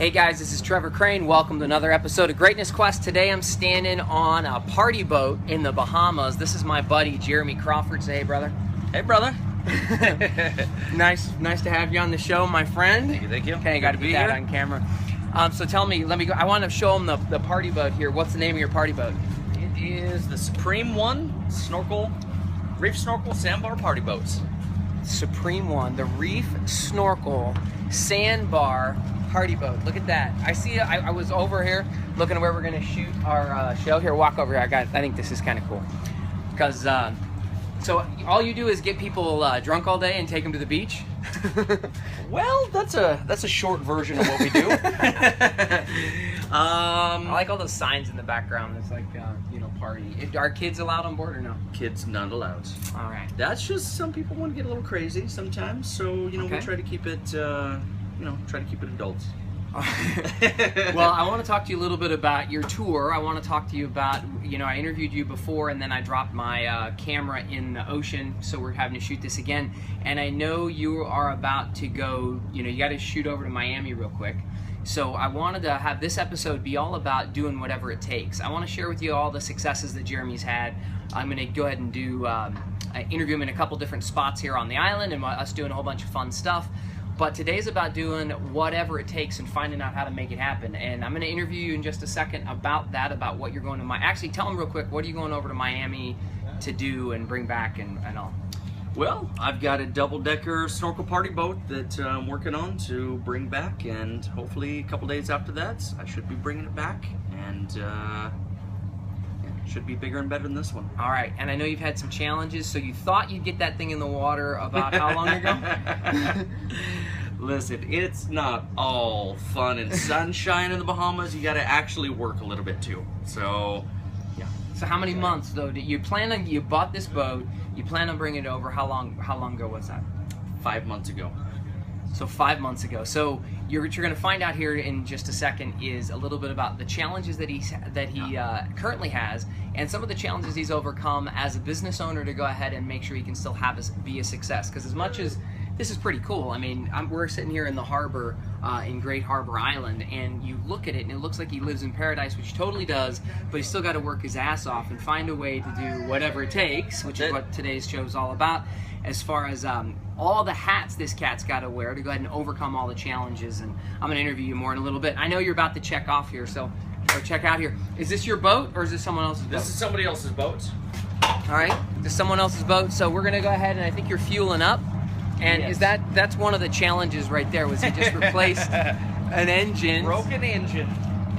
Hey guys, this is Trevor Crane. Welcome to another episode of Greatness Quest. Today I'm standing on a party boat in the Bahamas. This is my buddy Jeremy Crawford. Say hey, brother. Hey, brother. Nice to have you on the show, my friend. Thank you. Okay, got to be that on camera. So tell me, let me go. I want to show them the party boat here. What's the name of your party boat? It is the Supreme One Reef Snorkel Sandbar Party Boats. Supreme One, the Reef Snorkel Sandbar Party Boat. Look at that. I see. I was over here looking at where we're gonna shoot our show. Here, walk over here. I think this is kind of cool because so all you do is get people drunk all day and take them to the beach. Well, that's a short version of what we do. I like all those signs in the background. It's like party. Are kids allowed on board or no? Kids not allowed. All right. That's just some people want to get a little crazy sometimes. So Okay. we try to keep it adults. Well, I want to talk to you a little bit about your tour. I want to talk to you about, I interviewed you before and then I dropped my camera in the ocean, so we're having to shoot this again. And I know you are about to go, you got to shoot over to Miami real quick. So I wanted to have this episode be all about doing whatever it takes. I want to share with you all the successes that Jeremy's had. I'm going to go ahead and do interview him in a couple different spots here on the island and us doing a whole bunch of fun stuff. But today's about doing whatever it takes and finding out how to make it happen. And I'm going to interview you in just a second about that, about what you're going to Miami. Actually, tell them real quick, what are you going over to Miami to do and bring back and all? Well, I've got a double-decker snorkel party boat that I'm working on to bring back, and hopefully a couple days after that, I should be bringing it back, and it should be bigger and better than this one. All right, and I know you've had some challenges, so you thought you'd get that thing in the water about how long ago? Listen, it's not all fun and sunshine in the Bahamas. You got to actually work a little bit too. So, yeah. So how many months though? Did you plan on? You bought this boat. You plan on bringing it over. How long ago was that? 5 months ago. So 5 months ago. So what you're going to find out here in just a second is a little bit about the challenges that he currently has, and some of the challenges he's overcome as a business owner to go ahead and make sure he can still be a success. Because as much as this is pretty cool. I mean, we're sitting here in the harbor, in Great Harbor Island, and you look at it and it looks like he lives in paradise, which he totally does, but he's still got to work his ass off and find a way to do whatever it takes, which is what today's show is all about, as far as all the hats this cat's got to wear to go ahead and overcome all the challenges. And I'm going to interview you more in a little bit. I know you're about to check off here, so check out here. Is this your boat or is this someone else's boat? This is somebody else's boat. All right, this is someone else's boat, so we're going to go ahead and I think you're fueling up. And yes. that's one of the challenges right there, was he just replaced an engine. Broken engine.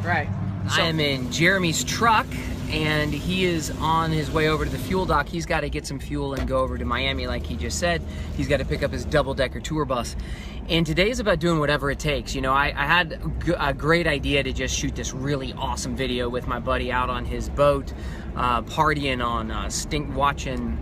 Right. So, I am in Jeremy's truck, and he is on his way over to the fuel dock. He's got to get some fuel and go over to Miami like he just said. He's got to pick up his double-decker tour bus. And today is about doing whatever it takes. I had a great idea to just shoot this really awesome video with my buddy out on his boat, partying on watching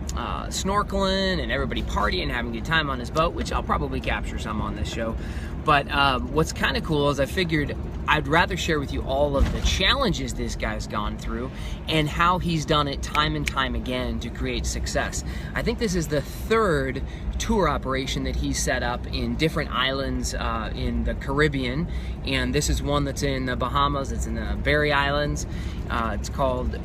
snorkeling and everybody partying, having a good time on his boat, which I'll probably capture some on this show. But what's kind of cool is I figured I'd rather share with you all of the challenges this guy's gone through and how he's done it time and time again to create success. I think this is the third tour operation that he's set up in different islands in the Caribbean, and this is one that's in the Bahamas. It's in the Berry Islands. It's called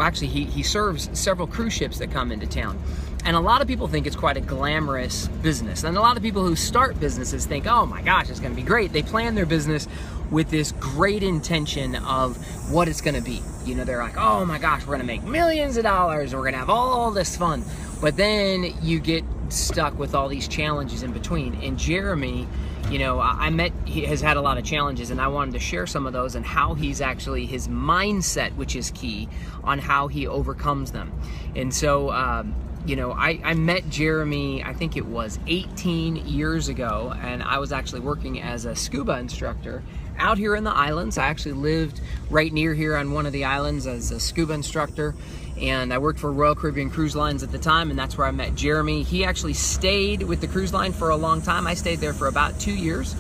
actually he serves several cruise ships that come into town. And a lot of people think it's quite a glamorous business. And a lot of people who start businesses think, oh my gosh, it's gonna be great. They plan their business with this great intention of what it's gonna be. They're like, oh my gosh, we're gonna make millions of dollars, and we're gonna have all this fun. But then you get stuck with all these challenges in between. And Jeremy, he has had a lot of challenges, and I wanted to share some of those and how he's actually, his mindset, which is key, on how he overcomes them. And so, I met Jeremy, I think it was 18 years ago, and I was actually working as a scuba instructor out here in the islands. I actually lived right near here on one of the islands as a scuba instructor, and I worked for Royal Caribbean Cruise Lines at the time, and that's where I met Jeremy. He actually stayed with the cruise line for a long time. I stayed there for about 2 years,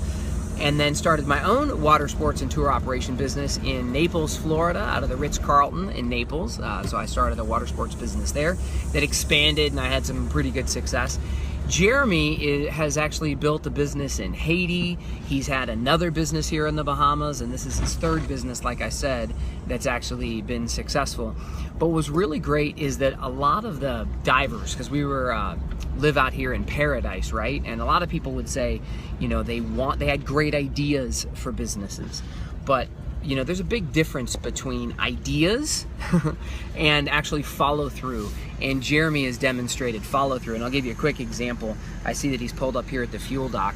and then started my own water sports and tour operation business in Naples, Florida, out of the Ritz-Carlton in Naples. So I started a water sports business there that expanded, and I had some pretty good success. Jeremy has actually built a business in Haiti. He's had another business here in the Bahamas, and this is his third business, like I said, that's actually been successful. But what's really great is that a lot of the divers, because we live out here in paradise, right? And a lot of people would say, you know, they had great ideas for businesses, but you know, there's a big difference between ideas and actually follow through. And Jeremy has demonstrated follow through. And I'll give you a quick example. I see that he's pulled up here at the fuel dock.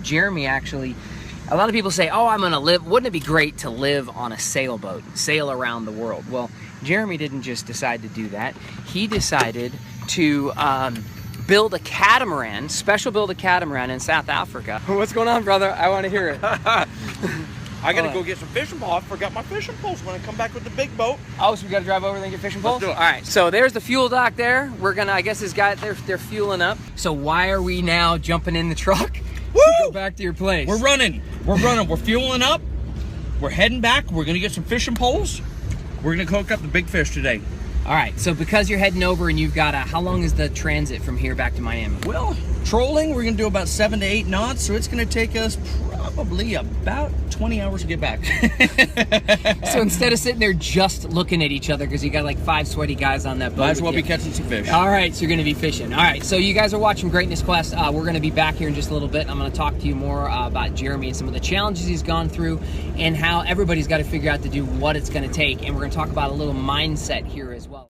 Jeremy actually, a lot of people say, oh, I'm gonna live, wouldn't it be great to live on a sailboat, sail around the world? Well, Jeremy didn't just decide to do that. He decided to build a catamaran, build a catamaran in South Africa. What's going on, brother? I want to hear it. I gotta go get some fishing poles. I forgot my fishing poles when I come back with the big boat. Oh, so we gotta drive over there and get fishing poles? Let's do it. All right, so there's the fuel dock there. We're gonna, I guess this guy, they're fueling up. So why are we now jumping in the truck? Woo! To go back to your place. We're running. We're fueling up. We're heading back. We're gonna get some fishing poles. We're gonna cook up the big fish today. All right, so because you're heading over and you've got how long is the transit from here back to Miami? Well, trolling, we're gonna do about 7 to 8 knots, so it's gonna take us probably about 20 hours to get back. So instead of sitting there just looking at each other, because you got like 5 sweaty guys on that boat. Might as well be catching some fish. All right, so you're gonna be fishing. All right, so you guys are watching Greatness Quest. We're gonna be back here in just a little bit. I'm gonna talk to you more about Jeremy and some of the challenges he's gone through and how everybody's got to figure out to do what it's gonna take. And we're gonna talk about a little mindset here as well.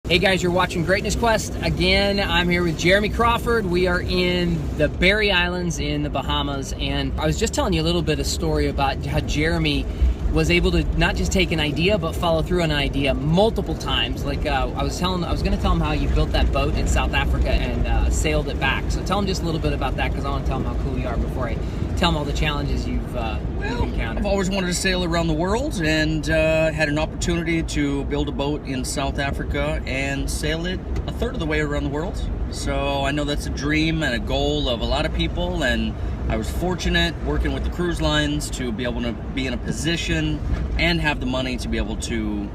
Hey guys, you're watching Greatness Quest. Again, I'm here with Jeremy Crawford. We are in the Berry Islands in the Bahamas, and I was just telling you a little bit of story about how Jeremy was able to not just take an idea, but follow through on an idea multiple times. Like I was going to tell him how you built that boat in South Africa and sailed it back. So tell him just a little bit about that, because I want to tell him how cool you are before I tell him all the challenges you've encountered. I've always wanted to sail around the world, and had an opportunity to build a boat in South Africa and sail it a third of the way around the world. So I know that's a dream and a goal of a lot of people, and I was fortunate working with the cruise lines to be able to be in a position and have the money to be able to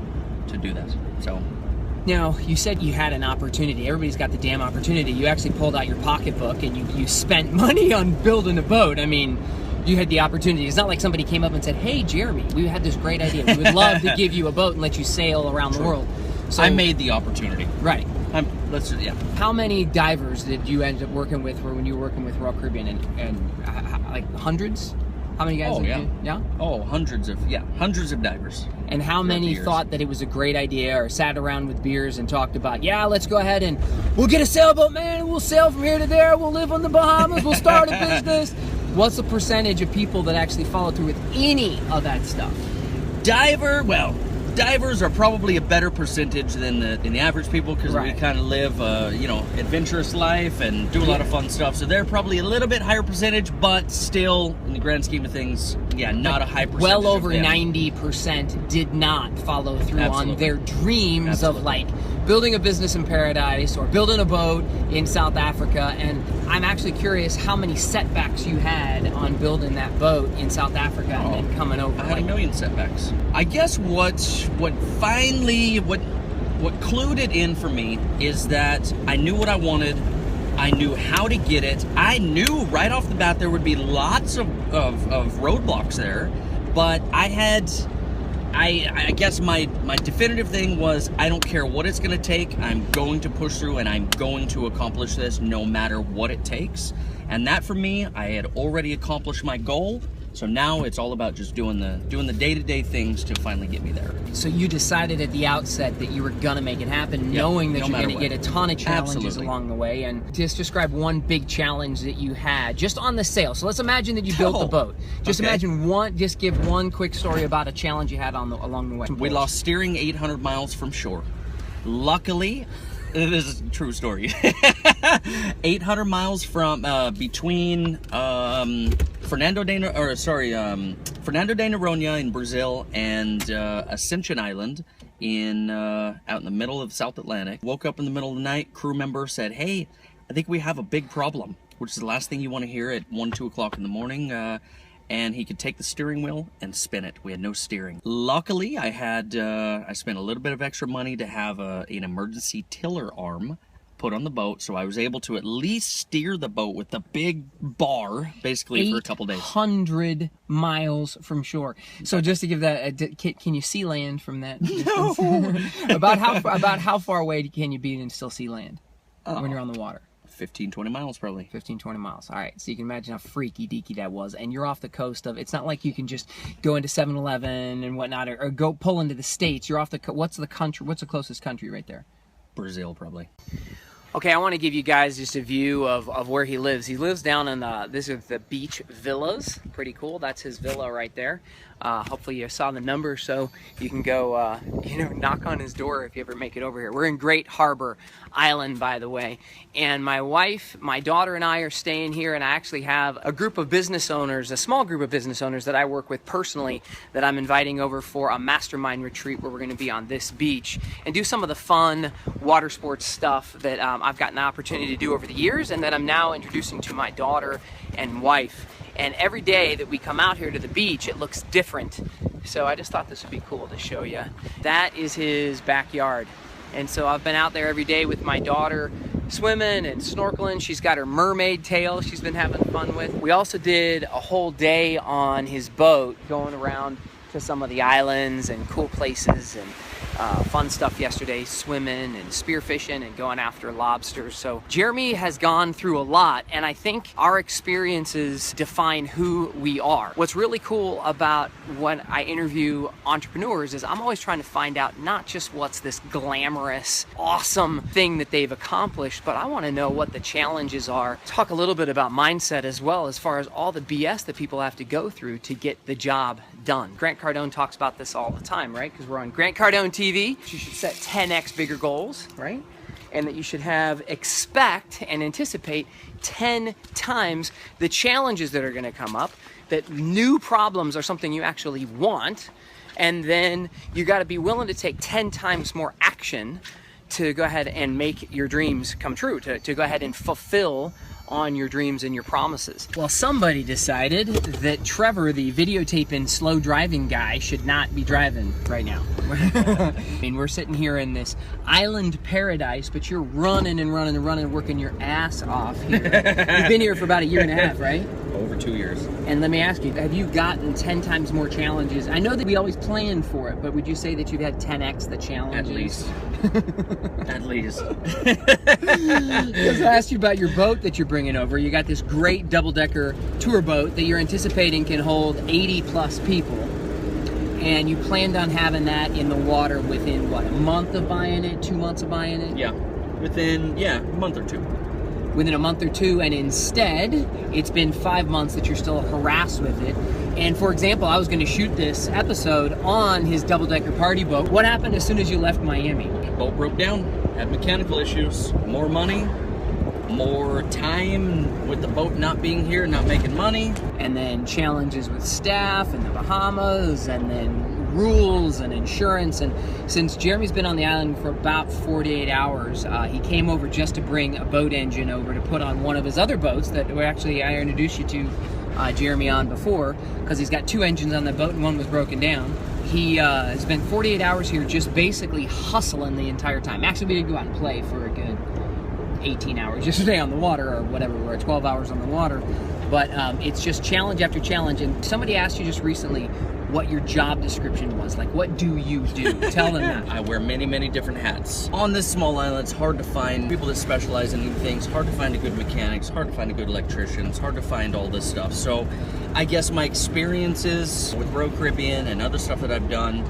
do that. So. Now, you said you had an opportunity. Everybody's got the damn opportunity. You actually pulled out your pocketbook and you spent money on building a boat. I mean, you had the opportunity. It's not like somebody came up and said, hey, Jeremy, we had this great idea. We would love to give you a boat and let you sail around the world. So I made the opportunity. Right. Yeah. How many divers did you end up working with when you were working with Royal Caribbean? And like hundreds? How many guys? Oh, yeah. Yeah? Oh, hundreds of divers. And how many thought that it was a great idea or sat around with beers and talked about, yeah, let's go ahead and we'll get a sailboat, man. We'll sail from here to there. We'll live on the Bahamas. We'll start a business. What's the percentage of people that actually follow through with any of that stuff? Divers are probably a better percentage than the average people, because we kind of live adventurous life and do a lot of fun stuff. So they're probably a little bit higher percentage, but still, in the grand scheme of things, not a high percentage. Well over 90% did not follow through on their dreams of like building a business in paradise or building a boat in South Africa. And I'm actually curious how many setbacks you had on building that boat in South Africa and then coming over. I had a million setbacks. I guess what clued it in for me is that I knew what I wanted. I knew how to get it. I knew right off the bat there would be lots of roadblocks there, but I guess my definitive thing was, I don't care what it's going to take. I'm going to push through, and I'm going to accomplish this no matter what it takes. And that, for me, I had already accomplished my goal. So now it's all about just doing the day-to-day things to finally get me there. So you decided at the outset that you were gonna make it happen, knowing that you're gonna get a ton of challenges along the way. And just describe one big challenge that you had just on the sail. So let's imagine that you built the boat. Just imagine just give one quick story about a challenge you had along the way. We lost steering 800 miles from shore. Luckily, this is a true story. 800 miles from between Fernando de Noronha in Brazil and Ascension Island out in the middle of the South Atlantic. Woke up in the middle of the night. Crew member said, "Hey, I think we have a big problem," which is the last thing you want to hear at 1-2 o'clock in the morning. And he could take the steering wheel and spin it. We had no steering. Luckily, I spent a little bit of extra money to have an emergency tiller arm put on the boat, so I was able to at least steer the boat with the big bar, basically, for a couple days. 800 miles from shore. So just to give that, can you see land from that? No. about how far away can you be and still see land when you're on the water? 15, 20 miles probably. 15, 20 miles. All right. So you can imagine how freaky deaky that was. And you're off the coast of, it's not like you can just go into 7-Eleven and whatnot, or go pull into the States. You're off the, what's the closest country right there? Brazil, probably. Okay, I want to give you guys just a view of where he lives. He lives down in this is the beach villas. Pretty cool. That's his villa right there. Hopefully you saw the number, so you can go, knock on his door if you ever make it over here. We're in Great Harbor Island, by the way. And my wife, my daughter, and I are staying here, and I actually have a group of business owners, a small group of business owners that I work with personally that I'm inviting over for a mastermind retreat where we're going to be on this beach and do some of the fun water sports stuff that I've gotten the opportunity to do over the years, and that I'm now introducing to my daughter and wife. And every day that we come out here to the beach, it looks different. So I just thought this would be cool to show you. That is his backyard. And so I've been out there every day with my daughter swimming and snorkeling. She's got her mermaid tail she's been having fun with. We also did a whole day on his boat going around to some of the islands and cool places, and fun stuff yesterday, swimming and spearfishing and going after lobsters. So Jeremy has gone through a lot, and I think our experiences define who we are. What's really cool about when I interview entrepreneurs is I'm always trying to find out not just what's this glamorous, awesome thing that they've accomplished, but I want to know what the challenges are. Talk a little bit about mindset as well, as far as all the BS that people have to go through to get the job done. Grant Cardone talks about this all the time, right? Because we're on Grant Cardone TV. You should set 10x bigger goals, right? And that you should expect and anticipate 10 times the challenges that are going to come up, that new problems are something you actually want, and then you got to be willing to take 10 times more action to go ahead and make your dreams come true, to go ahead and fulfill on your dreams and your promises. Well, somebody decided that Trevor, the videotaping slow driving guy, should not be driving right now. I mean, we're sitting here in this island paradise, but you're running and running and running, working your ass off here. You've been here for about 1.5 years, right? Over 2 years. And let me ask you, have you gotten 10 times more challenges? I know that we always plan for it, but would you say that you've had 10x the challenges? At least. At least. Because I asked you about your boat that you're bringing over. You got this great double-decker tour boat that you're anticipating can hold 80-plus people. And you planned on having that in the water within, what, a month of buying it? 2 months of buying it? Yeah. Within, a month or two. Within a month or two, and instead, it's been 5 months that you're still harassed with it. And for example, I was going to shoot this episode on his double-decker party boat. What happened as soon as you left Miami? Boat broke down, had mechanical issues, more money, more time with the boat not being here, not making money. And then challenges with staff in the Bahamas, and then rules and insurance. And since Jeremy's been on the island for about 48 hours, he came over just to bring a boat engine over to put on one of his other boats that I introduced you to Jeremy on before, because he's got 2 engines on the boat and one was broken down. He spent 48 hours here just basically hustling the entire time. Actually, we did go out and play for a good 18 hours yesterday on the water, or whatever, we're 12 hours on the water. But it's just challenge after challenge. And somebody asked you just recently what your job description was. Like, what do you do? Tell them that. I wear many, many different hats. On this small island, it's hard to find people that specialize in these things, hard to find a good mechanics, hard to find a good electrician, it's hard to find all this stuff. So I guess my experiences with Royal Caribbean and other stuff that I've done,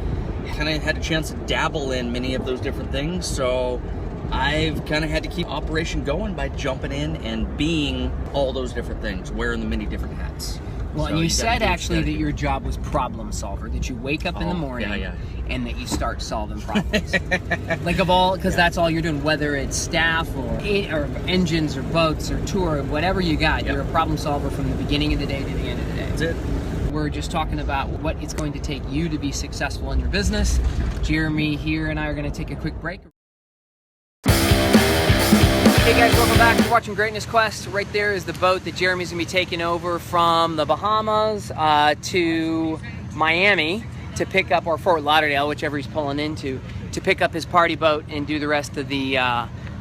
kind of had a chance to dabble in many of those different things. So I've kind of had to keep operation going by jumping in and being all those different things, wearing the many different hats. Well, So and you said actually that your your job was problem solver, that you wake up in the morning and that you start solving problems. Like because that's all you're doing, whether it's staff or engines or boats or tour, or whatever you got, you're a problem solver from the beginning of the day to the end of the day. That's it. We're just talking about what it's going to take you to be successful in your business. Jeremy here and I are going to take a quick break. Hey guys, welcome back. You're watching Greatness Quest. Right there is the boat that Jeremy's gonna be taking over from the Bahamas to Miami to pick up, or Fort Lauderdale, whichever he's pulling into, to pick up his party boat and do the rest of the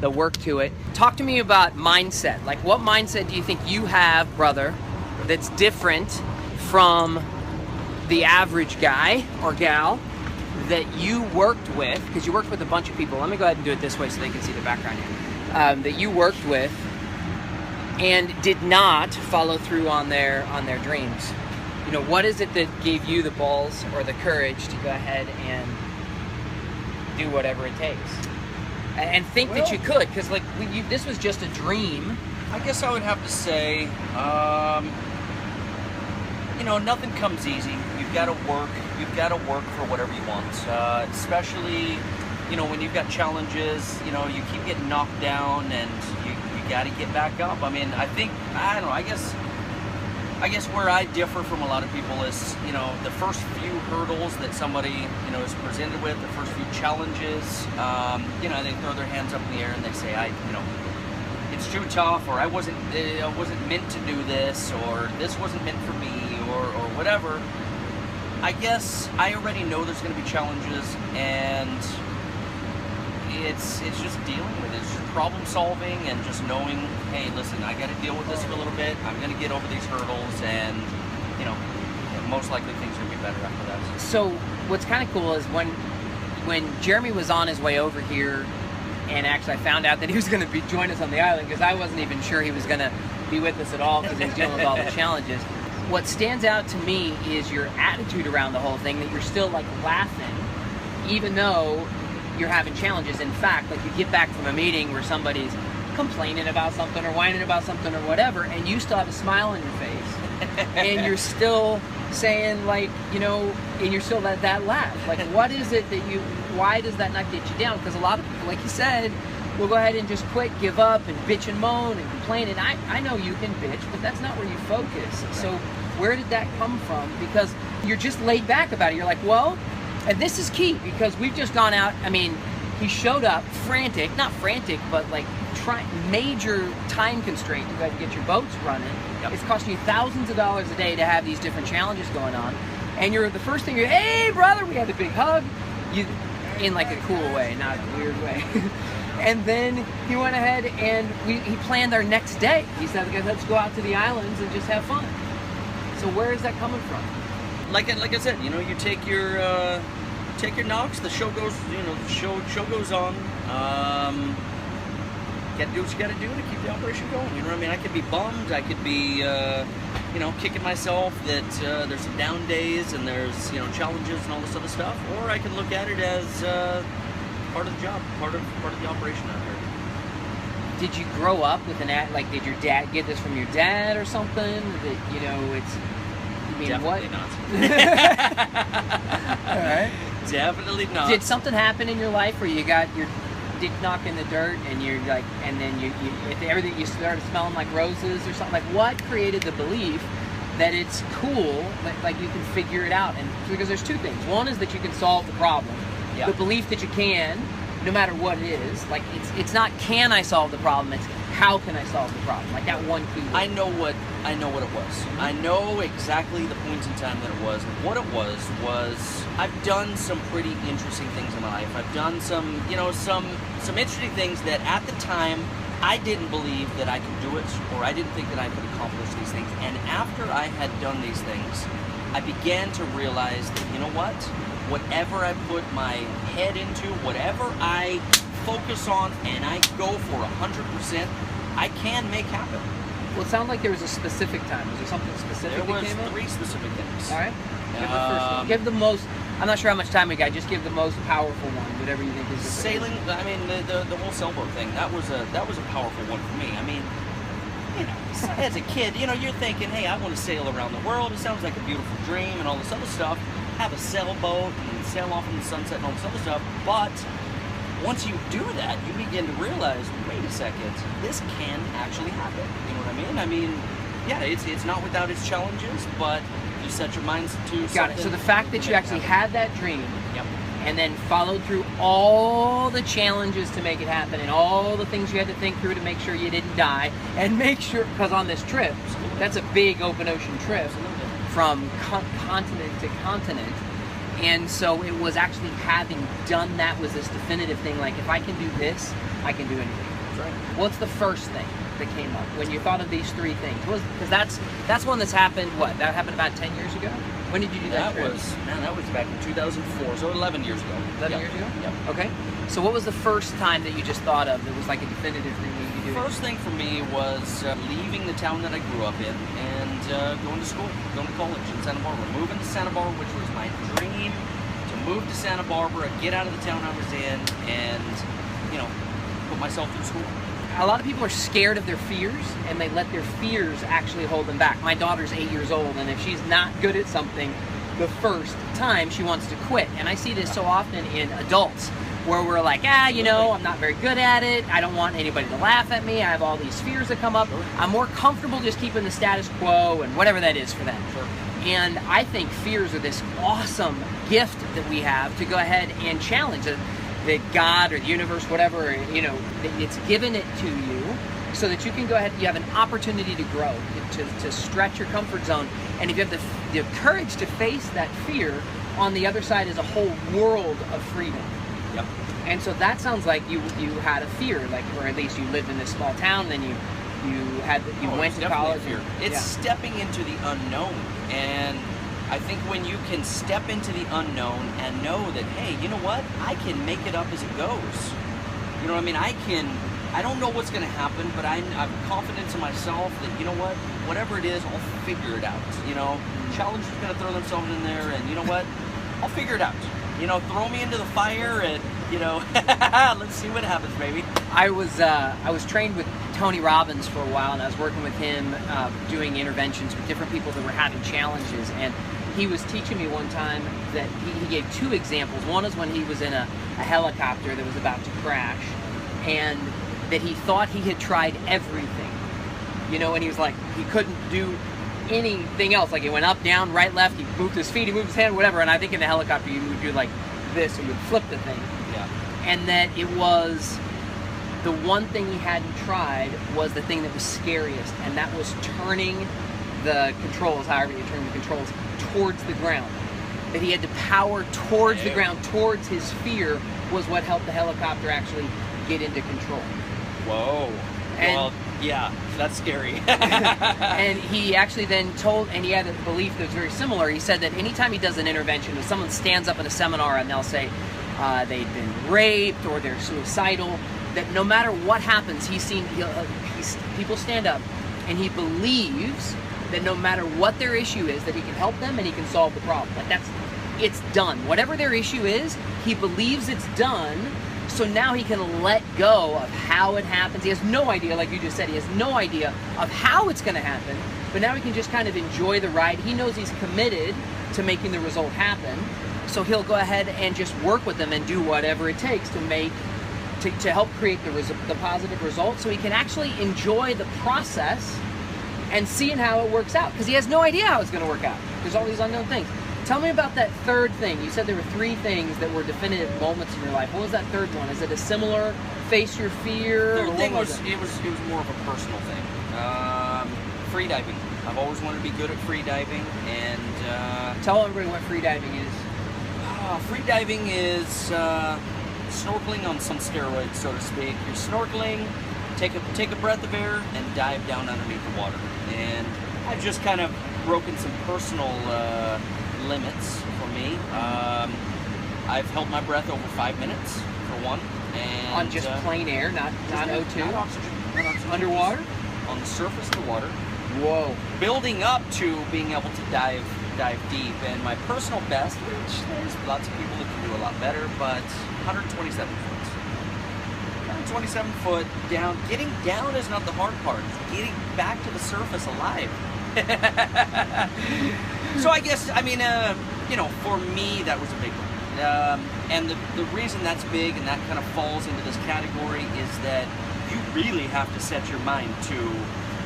the work to it. Talk to me about mindset. Like, what mindset do you think you have, brother, that's different from the average guy or gal that you worked with? Because you worked with a bunch of people. Let me go ahead and do it this way so they can see the background here. That you worked with and did not follow through on their dreams. You know, what is it that gave you the balls or the courage to go ahead and do whatever it takes? And think that you could, because like this was just a dream. I guess I would have to say, you know, nothing comes easy. You've got to work. You've got to work for whatever you want. Especially, you know, when you've got challenges. You know, you keep getting knocked down, and you got to get back up. I mean, I don't know. I guess where I differ from a lot of people is, you know, the first few hurdles that somebody, you know, is presented with, the first few challenges, you know, they throw their hands up in the air and they say, you know, it's too tough, or I wasn't meant to do this, or this wasn't meant for me, or whatever. I guess I already know there's going to be challenges, and it's just dealing with it. It's just problem solving and just knowing, hey, listen, I got to deal with this for a little bit. I'm going to get over these hurdles, and you know, most likely things are going to be better after that. So what's kind of cool is when Jeremy was on his way over here, and actually I found out that he was going to join us on the island, because I wasn't even sure he was going to be with us at all because he was dealing with all the challenges. What stands out to me is your attitude around the whole thing, that you're still like laughing, even though you're having challenges. In fact, like you get back from a meeting where somebody's complaining about something or whining about something or whatever, and you still have a smile on your face, and you're still saying, like, you know, and you're still that laugh. Like, what is it that why does that not get you down? Because a lot of people, like you said, will go ahead and just quit, give up, and bitch and moan and complain. And I know you can bitch, but that's not where you focus. So where did that come from? Because you're just laid back about it. You're like, well, and this is key, because we've just gone out. I mean, he showed up frantic, not frantic, but like major time constraint to go ahead and get your boats running. Yep. It's costing you thousands of dollars a day to have these different challenges going on. And you're the first thing, hey brother, we had a big hug. You, in like a cool way, not a weird way. And then he went ahead and he planned our next day. He said, let's go out to the islands and just have fun. So where is that coming from? Like I said, you know, you take your knocks. The show goes, you know, the show goes on. You got to do what you got to do to keep the operation going. You know what I mean? I could be bummed. I could be, you know, kicking myself that there's some down days and there's, you know, challenges and all this other stuff. Or I can look at it as part of the job, part of the operation out here. Did you grow up with like, did your dad get this from your dad or something? That, you know, it's, I mean, definitely what? not. All right. Definitely not. Did something happen in your life where you got your dick knocked in the dirt and you're like, and then everything, you started smelling like roses or something? Like, what created the belief that it's cool, like you can figure it out? And because there's two things. One is that you can solve the problem. Yeah. The belief that you can, no matter what it is. Like, it's not can I solve the problem, it's how can I solve the problem? Like that one key word. I know what it was. Mm-hmm. I know exactly the points in time that it was. And what it was I've done some pretty interesting things in my life. I've done some, you know, some interesting things that at the time I didn't believe that I could do it, or I didn't think that I could accomplish these things. And after I had done these things, I began to realize that, you know what? Whatever I put my head into, whatever I focus on and I go for 100%, I can make happen. Well, it sounded like there was a specific time. Was there something specific that came up? There was 3 specific things. All right. Give the first one. Give the most. I'm not sure how much time we got. Just give the most powerful one, whatever you think is. Sailing. I mean, the whole sailboat thing. That was a powerful one for me. I mean, you know, as a kid, you know, you're thinking, hey, I want to sail around the world. It sounds like a beautiful dream and all this other stuff. Have a sailboat and sail off in the sunset and all this other stuff. But once you do that, you begin to realize, wait a second, this can actually happen. You know what I mean? I mean, yeah, it's not without its challenges, but you set your minds to something. Got it. So the fact that you actually had that dream, yep, and then followed through all the challenges to make it happen, and all the things you had to think through to make sure you didn't die, and make sure, because on this trip, that's a big open ocean trip, from continent to continent. And so it was actually having done that was this definitive thing, like, if I can do this, I can do anything. That's right. What's the first thing that came up when you thought of these three things? Because that's one that's happened. What, that happened about 10 years ago? When did you do that? That was back in 2004, so 11 years ago. 11 years ago? Yep. Okay. So what was the first time that you just thought of that was like a definitive thing that you could do? First thing for me was leaving the town that I grew up in and going to school, going to college in Santa Barbara. Moving to Santa Barbara, which was my dream, to move to Santa Barbara, get out of the town I was in, and, you know, put myself through school. A lot of people are scared of their fears, and they let their fears actually hold them back. My daughter's 8 years old, and if she's not good at something the first time, she wants to quit. And I see this so often in adults, where we're like, you know, I'm not very good at it. I don't want anybody to laugh at me. I have all these fears that come up. I'm more comfortable just keeping the status quo and whatever that is for them. Sure. And I think fears are this awesome gift that we have to go ahead and challenge it. That God or the universe, whatever, you know, it's given it to you so that you can go ahead, you have an opportunity to grow, to stretch your comfort zone. And if you have the courage to face that fear, on the other side is a whole world of freedom. Yep. And so that sounds like you had a fear, like, or at least you lived in this small town, then you went to college. Fear. It's stepping into the unknown, and I think when you can step into the unknown and know that, hey, you know what? I can make it up as it goes. You know what I mean? I don't know what's going to happen, but I'm confident in myself that, you know what? Whatever it is, I'll figure it out. You know, challenges are going to throw themselves in there, and you know what? I'll figure it out. You know, throw me into the fire and, you know, let's see what happens, baby. I was trained with Tony Robbins for a while, and I was working with him doing interventions with different people that were having challenges. And he was teaching me one time that he gave two examples. One is when he was in a helicopter that was about to crash, and that he thought he had tried everything. You know, and he was like, he couldn't do anything else. Like, it went up, down, right, left, he moved his feet, he moved his hand, whatever. And I think in the helicopter you would do like this, or you would flip the thing. Yeah. And that it was the one thing he hadn't tried was the thing that was scariest, and that was turning the controls, however you turn the controls, towards the ground. That he had to power towards the ground, towards his fear, was what helped the helicopter actually get into control. Whoa. And, well, yeah, that's scary. and he actually then told, and he had a belief that was very similar. He said that anytime he does an intervention, if someone stands up in a seminar and they'll say they've been raped or they're suicidal, that no matter what happens, people stand up, and he believes that no matter what their issue is, that he can help them and he can solve the problem. Like, it's done. Whatever their issue is, he believes it's done. So now he can let go of how it happens. He has no idea, like you just said, he has no idea of how it's going to happen. But now he can just kind of enjoy the ride. He knows he's committed to making the result happen. So he'll go ahead and just work with them and do whatever it takes to help create the positive result. So he can actually enjoy the process and seeing how it works out. Because he has no idea how it's going to work out. There's all these unknown things. Tell me about that third thing. You said there were three things that were definitive moments in your life. What was that third one? Is it a similar face your fear? The third thing was more of a personal thing. Free diving. I've always wanted to be good at free diving, and tell everybody what free diving is. Free diving is snorkeling on some steroids, so to speak. You're snorkeling, take a breath of air, and dive down underneath the water. And I've just kind of broken some personal limits for me. I've held my breath over 5 minutes for one, and on just plain air, not O2, not oxygen, underwater, on the surface of the water. Whoa! Building up to being able to dive deep, and my personal best, which there's lots of people that can do a lot better, but 127 foot. 127 foot down. Getting down is not the hard part. It's getting back to the surface alive. So I guess, I mean, for me, that was a big one. And the reason that's big and that kind of falls into this category is that you really have to set your mind to,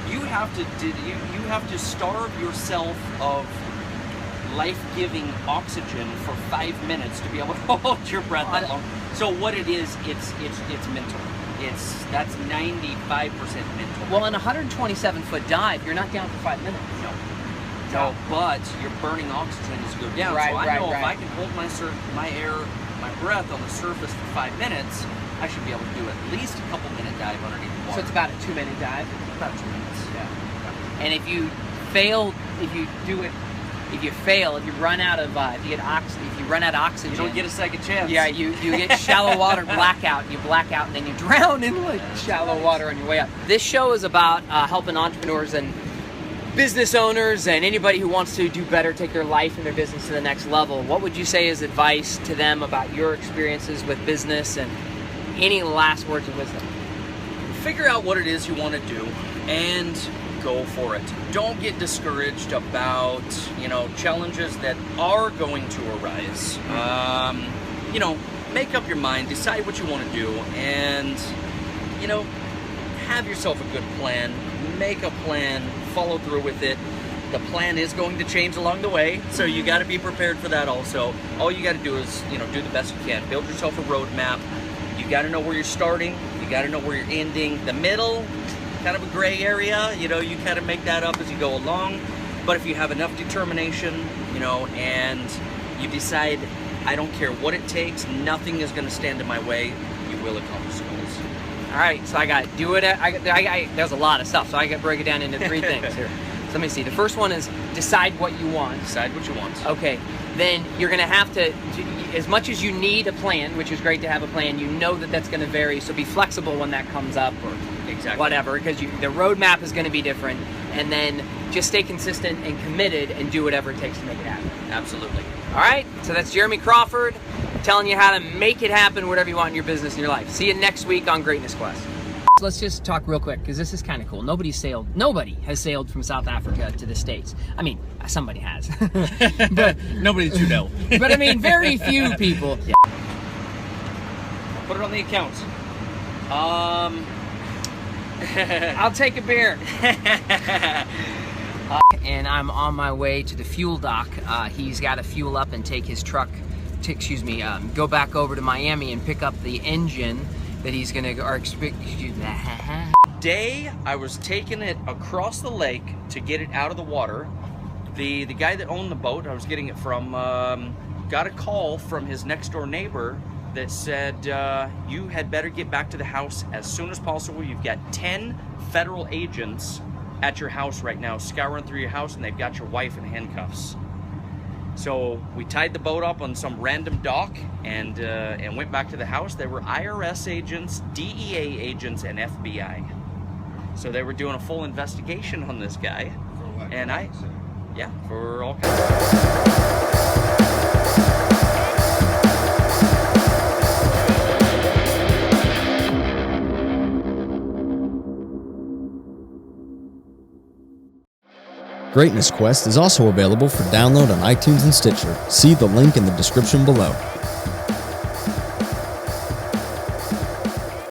you have to starve yourself of life-giving oxygen for 5 minutes to be able to hold your breath that long. So what it is, it's mental. That's 95% mental. Well, in a 127-foot dive, you're not down for 5 minutes. No, but you're burning oxygen as you go down. Right, so I know right. if I can hold my breath on the surface for 5 minutes, I should be able to do at least a couple minute dive underneath the water. So it's about a 2-minute dive. About 2 minutes. Yeah. And if you fail, if you run out of oxygen, You don't get a second chance. Yeah, you get shallow water blackout. You black out and then you drown in like shallow water on your way up. This show is about helping entrepreneurs and business owners and anybody who wants to do better, take their life and their business to the next level. What would you say is advice to them about your experiences with business, and any last words of wisdom? Figure out what it is you want to do and go for it. Don't get discouraged about, challenges that are going to arise. Make up your mind, decide what you want to do, and, have yourself a good plan. Make a plan, follow through with it. The plan is going to change along the way, so you got to be prepared for that also. All you got to do is, do the best you can. Build yourself a roadmap. You got to know where you're starting. You got to know where you're ending. The middle, kind of a gray area, you kind of make that up as you go along. But if you have enough determination, and you decide, I don't care what it takes, nothing is going to stand in my way, you will accomplish goals. All right, so I got do it. There's a lot of stuff, so I got to break it down into 3 things here. So let me see. The first one is decide what you want. Decide what you want. Okay, then you're going to have to, as much as you need a plan, which is great to have a plan, you know that's going to vary, so be flexible when that comes up or whatever, because the roadmap is going to be different, and then just stay consistent and committed and do whatever it takes to make it happen. Absolutely. All right, so that's Jeremy Crawford telling you how to make it happen, whatever you want in your business and your life. See you next week on Greatness Quest. Let's just talk real quick, because this is kind of cool. Nobody has sailed from South Africa to the States. I mean, somebody has. But nobody that you know. But I mean, very few people. Yeah. Put it on the account. I'll take a beer. And I'm on my way to the fuel dock. He's got to fuel up and take his truck, go back over to Miami and pick up the engine that he's gonna Day I was taking it across the lake to get it out of the water. The guy that owned the boat I was getting it from got a call from his next door neighbor that said, you had better get back to the house as soon as possible. You've got 10 federal agents at your house right now, scouring through your house, and they've got your wife in handcuffs. So we tied the boat up on some random dock and went back to the house. There were IRS agents, DEA agents, and FBI. So they were doing a full investigation on this guy. For what? And for all kinds of... Greatness Quest is also available for download on iTunes and Stitcher. See the link in the description below.